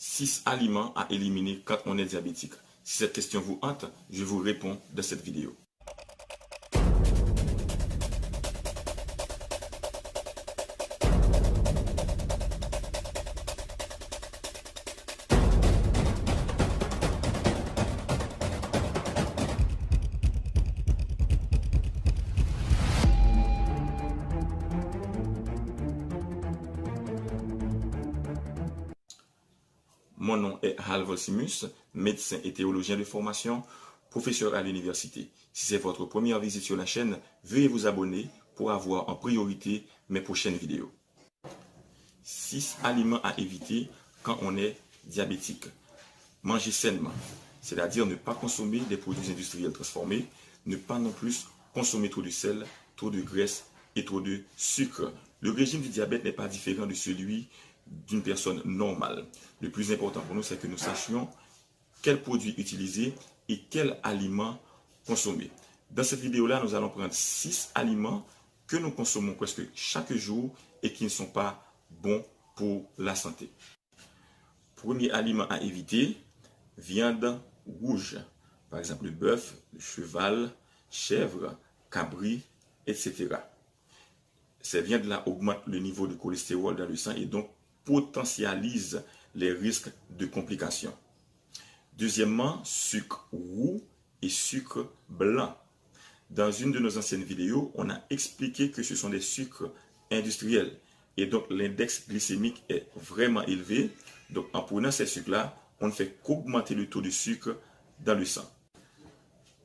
6 aliments à éliminer quand on est diabétique. Si cette question vous hante, je vous réponds dans cette vidéo. Mon nom est Hal Volsimus, médecin et théologien de formation, professeur à l'université. Si c'est votre première visite sur la chaîne, veuillez vous abonner pour avoir en priorité mes prochaines vidéos. 6 aliments à éviter quand on est diabétique. Manger sainement, c'est-à-dire ne pas consommer des produits industriels transformés, ne pas non plus consommer trop de sel, trop de graisse et trop de sucre. Le régime du diabète n'est pas différent de celui d'une personne normale. Le plus important pour nous, c'est que nous sachions quels produits utiliser et quels aliments consommer. Dans cette vidéo-là, nous allons prendre 6 aliments que nous consommons presque chaque jour et qui ne sont pas bons pour la santé. Premier aliment à éviter, viande rouge. Par exemple, le bœuf, le cheval, chèvre, cabri, etc. Ces viandes-là augmentent le niveau de cholestérol dans le sang et donc potentialisent les risques de complications. Deuxièmement, sucre roux et sucre blanc. Dans une de nos anciennes vidéos, on a expliqué que ce sont des sucres industriels et donc l'index glycémique est vraiment élevé. Donc en prenant ces sucres-là, on ne fait qu'augmenter le taux de sucre dans le sang.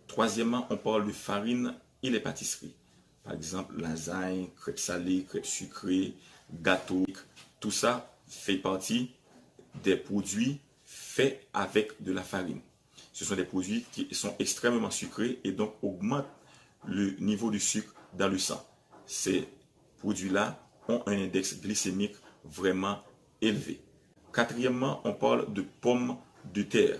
Troisièmement, on parle de farine et les pâtisseries. Par exemple, lasagne, crêpes salées, crêpes sucrées, gâteaux. Tout ça fait partie des produits faits avec de la farine. Ce sont des produits qui sont extrêmement sucrés et donc augmentent le niveau de sucre dans le sang. Ces produits-là ont un index glycémique vraiment élevé. Quatrièmement, on parle de pommes de terre.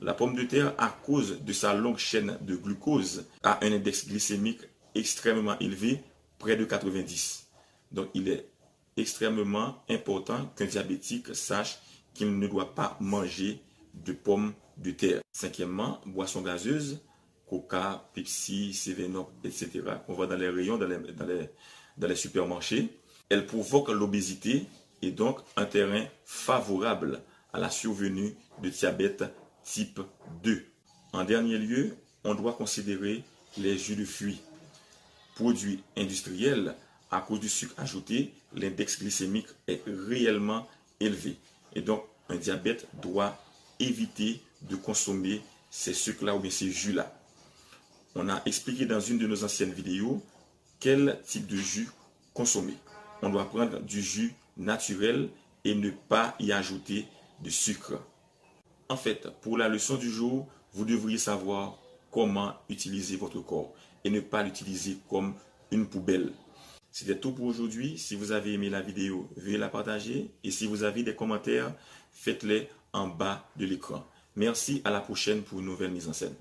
La pomme de terre, à cause de sa longue chaîne de glucose, a un index glycémique extrêmement élevé, près de 90. Donc, il est extrêmement important qu'un diabétique sache qu'il ne doit pas manger de pommes de terre. Cinquièmement, boissons gazeuses, Coca, Pepsi, 7-Up, etc. On va dans les rayons, dans les supermarchés. Elles provoquent l'obésité et donc un terrain favorable à la survenue de diabète type 2. En dernier lieu, on doit considérer les jus de fruits. Produits industriels, à cause du sucre ajouté, l'index glycémique est réellement élevé. Et donc, un diabète doit éviter de consommer ces sucres-là ou bien ces jus-là. On a expliqué dans une de nos anciennes vidéos quel type de jus consommer. On doit prendre du jus naturel et ne pas y ajouter de sucre. En fait, pour la leçon du jour, vous devriez savoir comment utiliser votre corps et ne pas l'utiliser comme une poubelle. C'était tout pour aujourd'hui. Si vous avez aimé la vidéo, veuillez la partager. Et si vous avez des commentaires, faites-les en bas de l'écran. Merci, à la prochaine pour une nouvelle mise en scène.